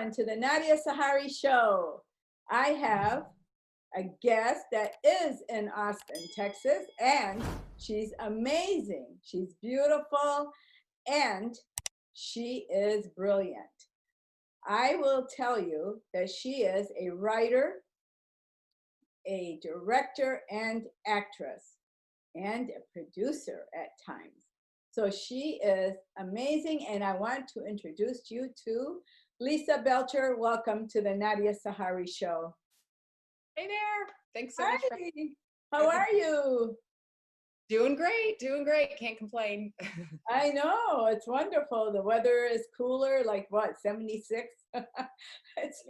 everyone to the Nadia Sahari Show. I have a guest that is in Austin, Texas, and she's amazing. She's beautiful and she is brilliant. I will tell you that she is a writer, a director, and actress, and a producer at times. So she is amazing, and I want to introduce you to Lisa Belcher. Welcome to the Nadia Sahari Show. Hey there. Thanks so Hi. much. How are you? Doing great. Doing great. Can't complain. I know. It's wonderful. The weather is cooler, like what, 76? It's,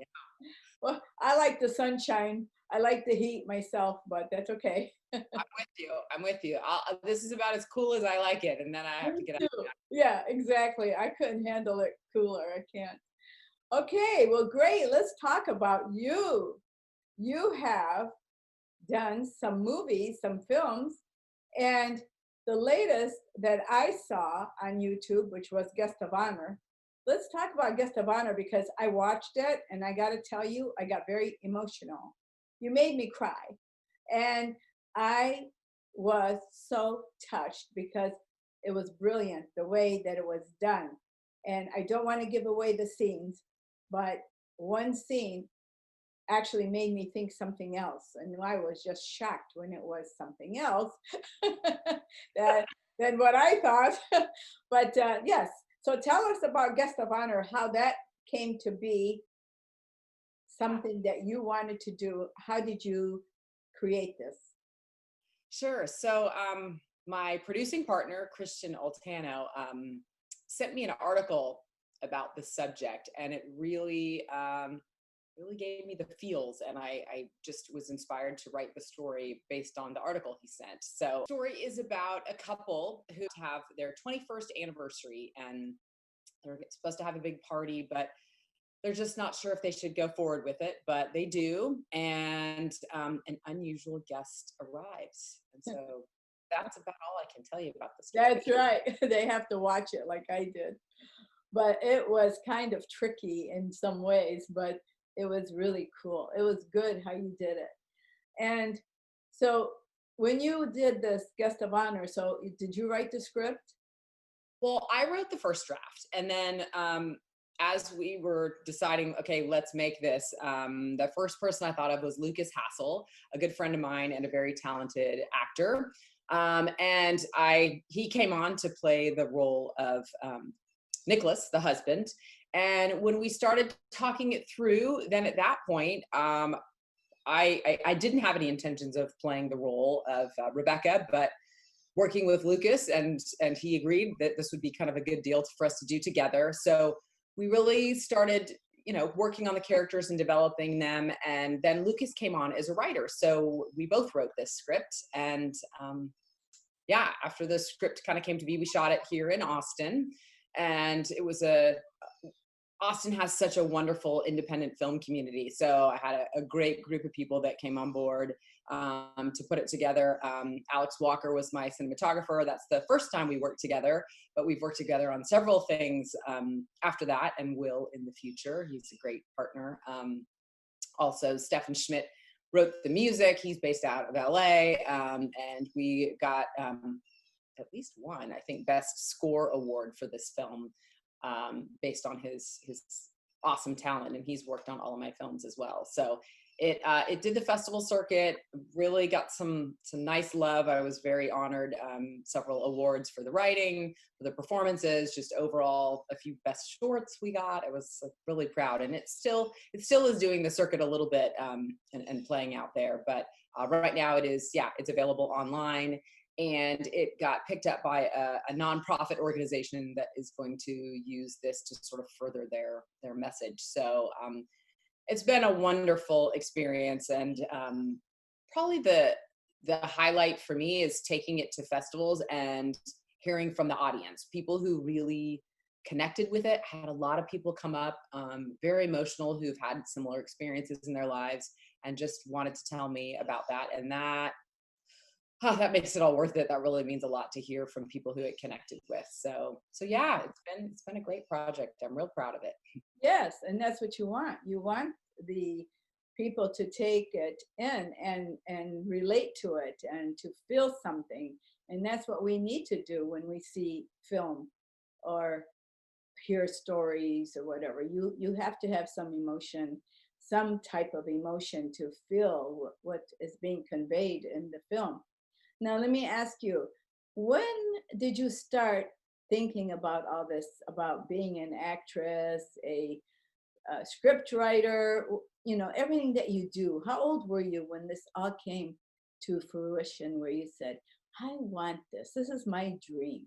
well, I like the sunshine. I like the heat myself, but that's okay. I'm with you. I'm with you. This is about as cool as I like it, and then I have to get out. Yeah, exactly. I couldn't handle it cooler. I can't. Okay, well, great. Let's talk about you. You have done some movies, some films, and the latest that I saw on YouTube, which was Guest of Honor. Let's talk about Guest of Honor because I watched it and I got to tell you, I got very emotional. You made me cry. And I was so touched because it was brilliant the way that it was done. And I don't want to give away the scenes, but one scene actually made me think something else. And I was just shocked when it was something else than what I thought. But yes, so tell us about Guest of Honor, how that came to be something that you wanted to do. How did you create this? Sure. So my producing partner, Christian Altano, sent me an article about the subject, and it really gave me the feels, and I just was inspired to write the story based on the article he sent. So the story is about a couple who have their 21st anniversary, and they're supposed to have a big party, but they're just not sure if they should go forward with it, but they do, and an unusual guest arrives. And so that's about all I can tell you about the story. That's right. They have to watch it like I did. But it was kind of tricky in some ways, but it was really cool. It was good how you did it. And so when you did this Guest of Honor, so did you write the script? Well, I wrote the first draft, and then as we were deciding, okay, let's make this, the first person I thought of was Lucas Hassel, a good friend of mine and a very talented actor. And he came on to play the role of Nicholas, the husband. And when we started talking it through, then at that point, I didn't have any intentions of playing the role of Rebecca, but working with Lucas, and he agreed that this would be kind of a good deal for us to do together. So we really started, working on the characters and developing them. And then Lucas came on as a writer. So we both wrote this script. And after the script kind of came to be, we shot it here in Austin. And it was Austin has such a wonderful independent film community. So I had a great group of people that came on board to put it together. Alex Walker was my cinematographer. That's the first time we worked together, but we've worked together on several things after that and will in the future. He's a great partner. Also, Stefan Schmidt wrote the music. He's based out of LA. And we got at least one, I think, Best Score Award for this film based on his awesome talent. And he's worked on all of my films as well. So it did the festival circuit, really got some nice love. I was very honored, several awards for the writing, for the performances, just overall a few best shorts we got. I was really proud, and it still is doing the circuit a little bit and playing out there. But right now it's available online, and it got picked up by a nonprofit organization that is going to use this to sort of further their message. So it's been a wonderful experience, and probably the highlight for me is taking it to festivals and hearing from the audience. People who really connected with it. Had a lot of people come up, very emotional, who've had similar experiences in their lives and just wanted to tell me about that. And that makes it all worth it. That really means a lot to hear from people who it connected with. So yeah, it's been a great project. I'm real proud of it. Yes, and that's what you want. You want the people to take it in and relate to it and to feel something. And that's what we need to do when we see film or hear stories or whatever. You have to have some emotion, some type of emotion to feel what is being conveyed in the film. Now, let me ask you, when did you start thinking about all this, about being an actress, a script writer, you know, everything that you do? How old were you when this all came to fruition where you said, I want this? This is my dream.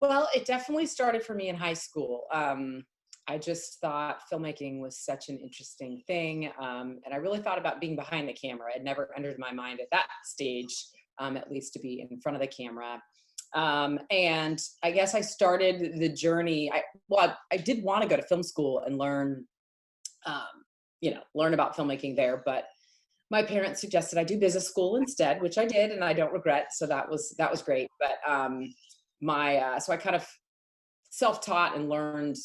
Well, it definitely started for me in high school. I just thought filmmaking was such an interesting thing. And I really thought about being behind the camera. It never entered my mind at that stage, at least to be in front of the camera. And I guess I started the journey. I did want to go to film school and learn, learn about filmmaking there, but my parents suggested I do business school instead, which I did, and I don't regret. So that was great. But so I kind of self-taught and learned,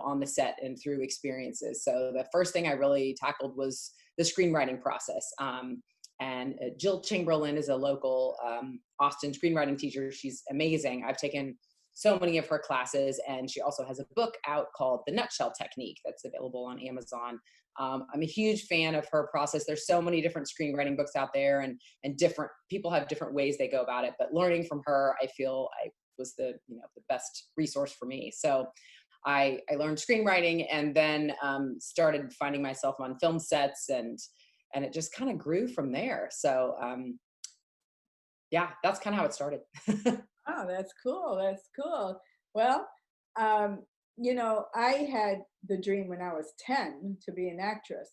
on the set and through experiences. So the first thing I really tackled was the screenwriting process. And Jill Chamberlain is a local Austin screenwriting teacher. She's amazing. I've taken so many of her classes, and she also has a book out called The Nutshell Technique that's available on Amazon. I'm a huge fan of her process. There's so many different screenwriting books out there, and different people have different ways they go about it. But learning from her, I feel I was the best resource for me. So I learned screenwriting, and then started finding myself on film sets, and it just kind of grew from there. So yeah, that's kind of how it started. Oh, that's cool. That's cool. Well, um, you know, I had the dream when I was 10 to be an actress,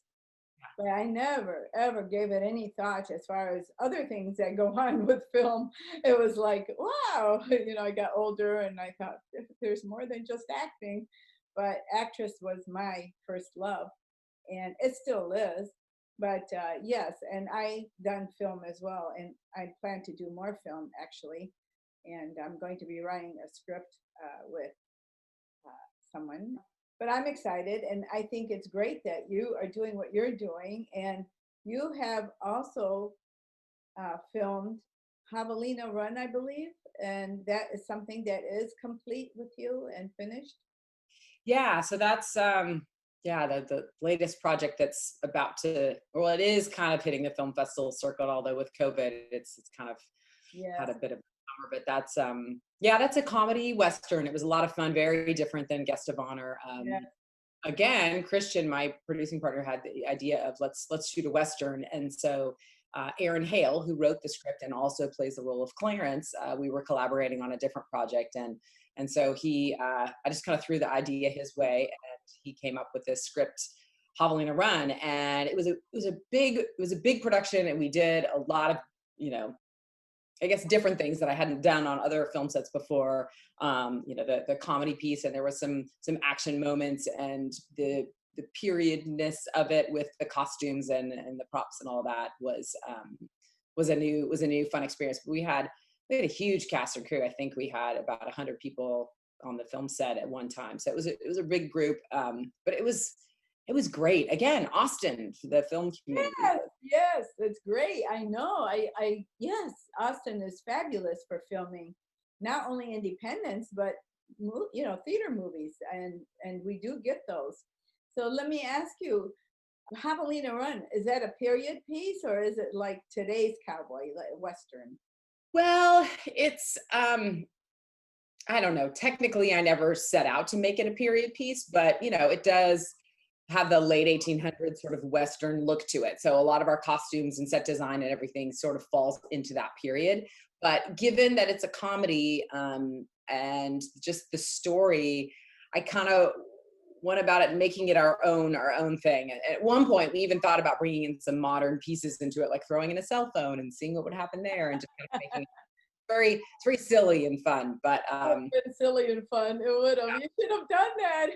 but I never ever gave it any thought as far as other things that go on with film. It was like, wow, I got older and I thought there's more than just acting, but actress was my first love, and it still is. But yes, and I done film as well, and I plan to do more film actually, and I'm going to be writing a script with someone. But I'm excited, and I think it's great that you are doing what you're doing, and you have also filmed Javelina Run, I believe, and that is something that is complete with you and finished. Yeah, so that's yeah, the latest project that's about to, well, it is kind of hitting the film festival circuit, although with COVID it's kind of had Yes. a bit of a summer. But that's yeah, that's a comedy western. It was a lot of fun, very different than Guest of Honor. Yes. Again, Christian, my producing partner, had the idea of let's shoot a western. And so Aaron Hale, who wrote the script and also plays the role of Clarence, we were collaborating on a different project. And so I just kind of threw the idea his way, and he came up with this script, Javelina Run. And it was a big production, and we did a lot of, I guess, different things that I hadn't done on other film sets before. The comedy piece, and there was some action moments, and the periodness of it with the costumes and the props and all that was a new fun experience. But we had a huge cast and crew. I think we had about 100 people on the film set at one time. So it was a big group, but it was great. Again, Austin, the film community. Yes, yes, it's great. I know. Yes, Austin is fabulous for filming, not only independents, but theater movies, and we do get those. So let me ask you, Javelina Run, is that a period piece or is it like today's cowboy, like Western? Well, it's I don't know. Technically, I never set out to make it a period piece, but it does have the late 1800s sort of Western look to it. So a lot of our costumes and set design and everything sort of falls into that period. But given that it's a comedy, and just the story, I kind of went about it, making it our own thing. And at one point, we even thought about bringing in some modern pieces into it, like throwing in a cell phone and seeing what would happen there, and just kind of making it's very silly and fun. But It would have been silly and fun. It would have. You should have done that.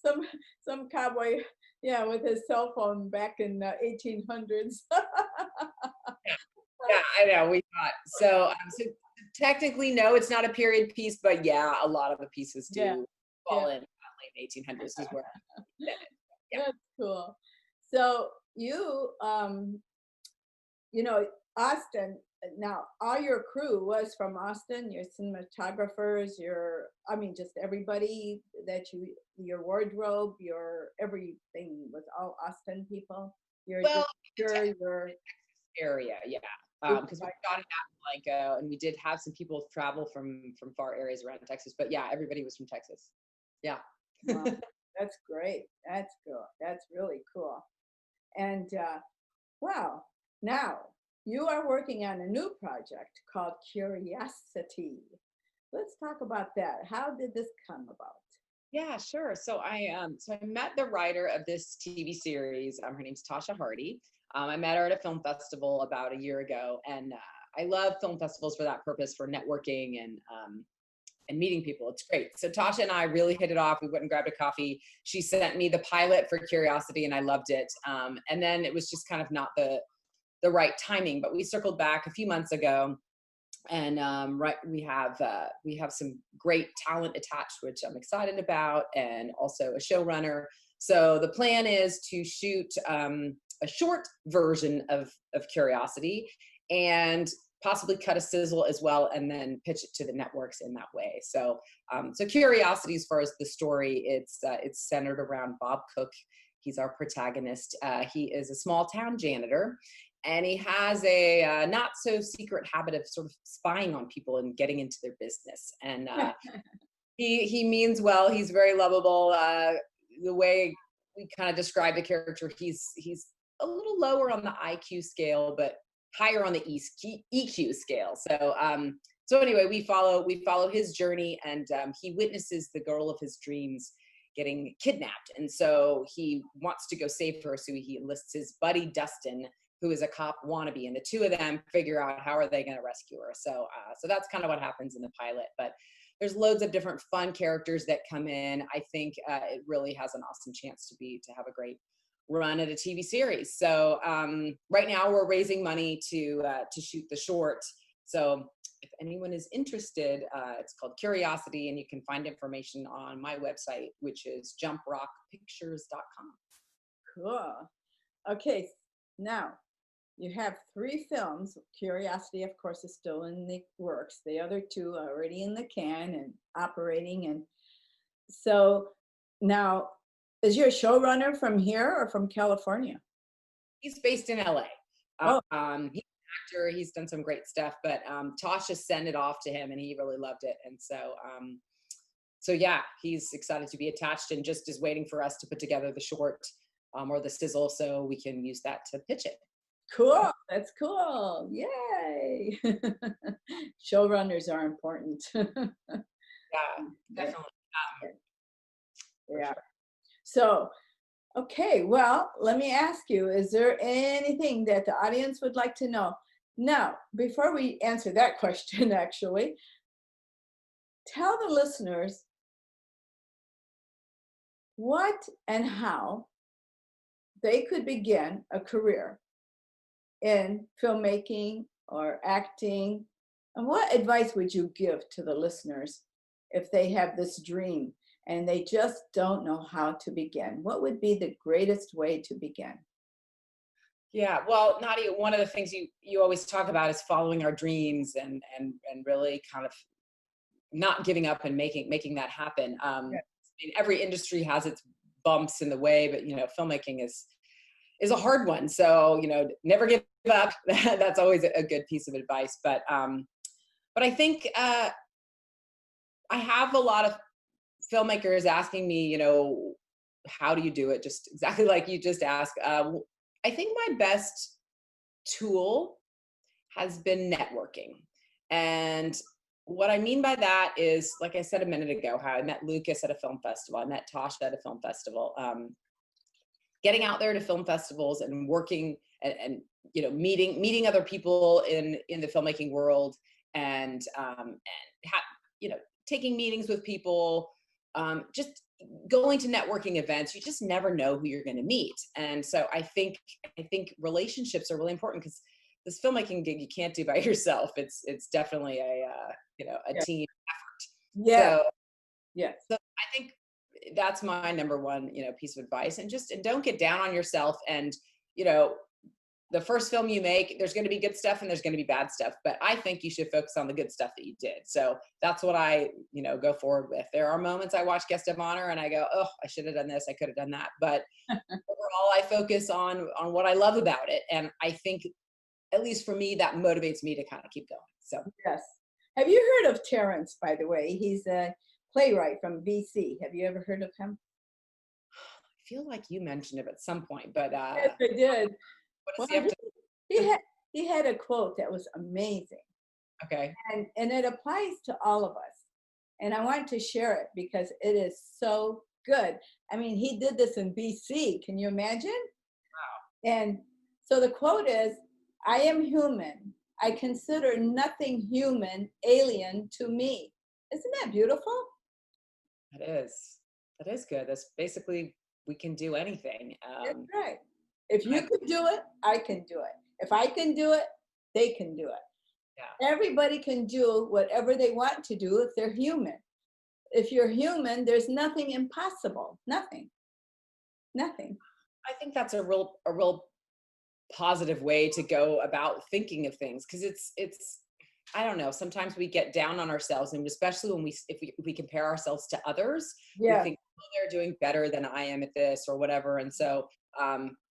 some some cowboy, yeah, with his cell phone back in the 1800s. yeah, I know, we thought so. So technically, no, it's not a period piece, but yeah, a lot of the pieces Yeah. do fall in late 1800s is where. Yeah. That's cool. So you know, Austin, now all your crew was from Austin, your cinematographers, I mean, just everybody that your wardrobe, your everything was all Austin people. Your Well, director, your area, yeah. Because we got it out and we did have some people travel from far areas around Texas, but yeah, everybody was from Texas. Yeah. wow, that's great. That's cool. That's really cool. And wow, now you are working on a new project called Curiosity. Let's talk about that. How did this come about? Yeah, sure. So I met the writer of this TV series. Her name's Tasha Hardy. I met her at a film festival about a year ago, and I love film festivals for that purpose, for networking and meeting people. It's great. So Tasha and I really hit it off. We went and grabbed a coffee. She sent me the pilot for Curiosity, and I loved it. And then it was just kind of not the right timing, but we circled back a few months ago. And we have some great talent attached, which I'm excited about, and also a showrunner. So the plan is to shoot a short version of Curiosity, and possibly cut a sizzle as well, and then pitch it to the networks in that way. So Curiosity, as far as the story, it's centered around Bob Cook. He's our protagonist. He is a small town janitor, and he has a not so secret habit of sort of spying on people and getting into their business. And he means well. He's very lovable. The way we kind of describe the character, he's a little lower on the IQ scale, but higher on the EQ scale. So anyway, we follow his journey, and he witnesses the girl of his dreams getting kidnapped, and so he wants to go save her. So he enlists his buddy Dustin, who is a cop wannabe, and the two of them figure out how are they going to rescue her. So that's kind of what happens in the pilot. But there's loads of different fun characters that come in. I think it really has an awesome chance to have a great run at a TV series. So right now we're raising money to shoot the short. So if anyone is interested, it's called Curiosity, and you can find information on my website, which is jumprockpictures.com. Cool. Okay, now you have 3 films. Curiosity, of course, is still in the works. The other 2 are already in the can and operating. And so now, is your showrunner from here or from California? He's based in LA. Oh. He's an actor. He's done some great stuff, but Tasha sent it off to him, and he really loved it. And so yeah, he's excited to be attached, and just is waiting for us to put together the short or the sizzle so we can use that to pitch it. Cool. That's cool. Yay. Showrunners are important. Yeah, definitely. Yeah. So, okay, well, let me ask you, is there anything that the audience would like to know? Now, before we answer that question, actually, tell the listeners what and how they could begin a career in filmmaking or acting. And what advice would you give to the listeners if they have this dream and they just don't know how to begin? What would be the greatest way to begin? Yeah, well, Nadia, one of the things you always talk about is following our dreams and really kind of not giving up and making that happen. I mean, every industry has its bumps in the way, but filmmaking is a hard one. So never give up. That's always a good piece of advice. But I think I have a lot of filmmakers asking me, how do you do it? Just exactly like you just asked. I think my best tool has been networking. And what I mean by that is, like I said a minute ago, how I met Lucas at a film festival. I met Tasha at a film festival. Getting out there to film festivals and working and meeting other people in the filmmaking world, and taking meetings with people, just going to networking events. You just never know who you're going to meet. And so I think relationships are really important, because this filmmaking gig you can't do by yourself. It's definitely a team effort. Yeah. Yes. So I think that's my number one, piece of advice. And don't get down on yourself. And, you know, the first film you make, there's going to be good stuff and there's going to be bad stuff, but I think you should focus on the good stuff that you did. So that's what I, go forward with. There are moments I watch Guest of Honor and I go, oh, I should have done this. I could have done that. But overall, I focus on what I love about it. And I think, at least for me, that motivates me to kind of keep going. So Yes. Have you heard of Terrence, by the way? He's a playwright from BC. Have you ever heard of him? I feel like you mentioned it at some point, but Yes, I did. what does Well, he have to? he had a quote that was amazing, Okay. and it applies to all of us. And I want to share it because it is so good. I mean, he did this in BC. Can you imagine? Wow. And so the quote is, I am human. I consider nothing human alien to me. Isn't that beautiful? That is. That is good. That's basically, we can do anything. That's right. If you can do it, I can do it. If I can do it, they can do it. Yeah. Everybody can do whatever they want to do if they're human. If you're human, there's nothing impossible. Nothing. Nothing. I think that's a real positive way to go about thinking of things, because it's I don't know, sometimes we get down on ourselves, and especially when if we compare ourselves to others, we Yeah. think, oh, they're doing better than I am at this or whatever. And so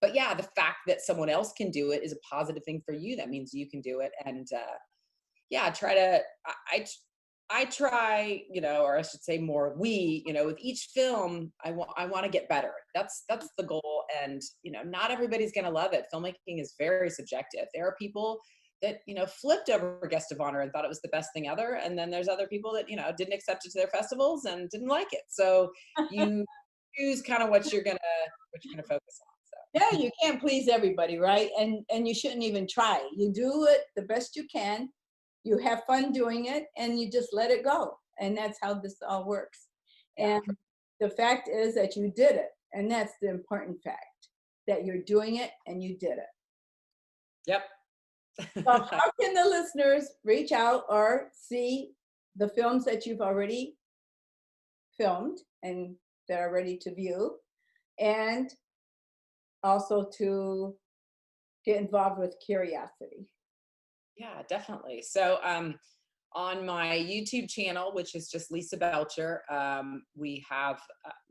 but yeah, the fact that someone else can do it is a positive thing for you. That means you can do it. And yeah, try to I try, or I should say more, with each film, I want to get better. That's the goal. And, not everybody's going to love it. Filmmaking is very subjective. There are people that, flipped over Guest of Honor and thought it was the best thing ever. And then there's other people that, didn't accept it to their festivals and didn't like it. So you choose kind of what you're going to focus on. So. Yeah, you can't please everybody, right? And you shouldn't even try. You do it the best you can. You have fun doing it, and you just let it go. And that's how this all works. Yeah. And the fact is that you did it. And that's the important fact, that you're doing it and you did it. Yep. So how can the listeners reach out or see the films that you've already filmed and that are ready to view, and also to get involved with Curiosity? Yeah, definitely. So on my YouTube channel, which is just Lisa Belcher, we have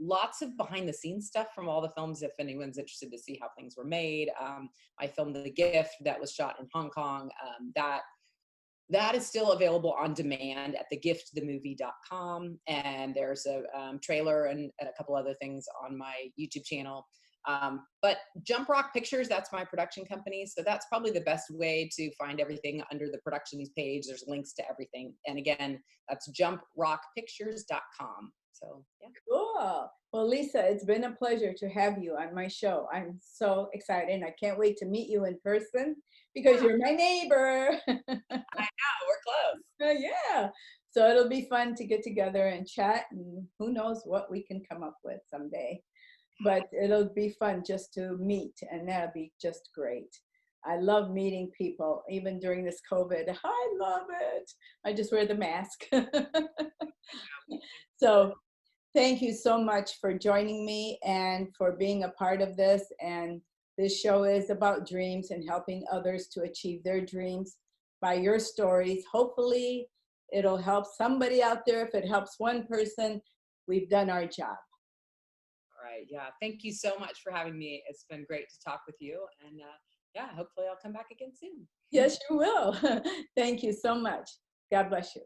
lots of behind the scenes stuff from all the films, if anyone's interested to see how things were made. I filmed The Gift that was shot in Hong Kong. That is still available on demand at thegiftthemovie.com. And there's a trailer and a couple other things on my YouTube channel. But Jump Rock Pictures, that's my production company. So that's probably the best way to find everything under the productions page. There's links to everything. And again, that's jumprockpictures.com. So yeah. Cool. Well, Lisa, it's been a pleasure to have you on my show. I'm so excited. I can't wait to meet you in person because you're my neighbor. I know, we're close. Yeah. So it'll be fun to get together and chat, and who knows what we can come up with someday. But it'll be fun just to meet, and that'll be just great. I love meeting people, even during this COVID. I love it. I just wear the mask. So thank you so much for joining me and for being a part of this. And this show is about dreams and helping others to achieve their dreams by your stories. Hopefully it'll help somebody out there. If it helps one person, we've done our job. Right. Yeah. Thank you so much for having me. It's been great to talk with you. And yeah, hopefully I'll come back again soon. Yes, you will. Thank you so much. God bless you.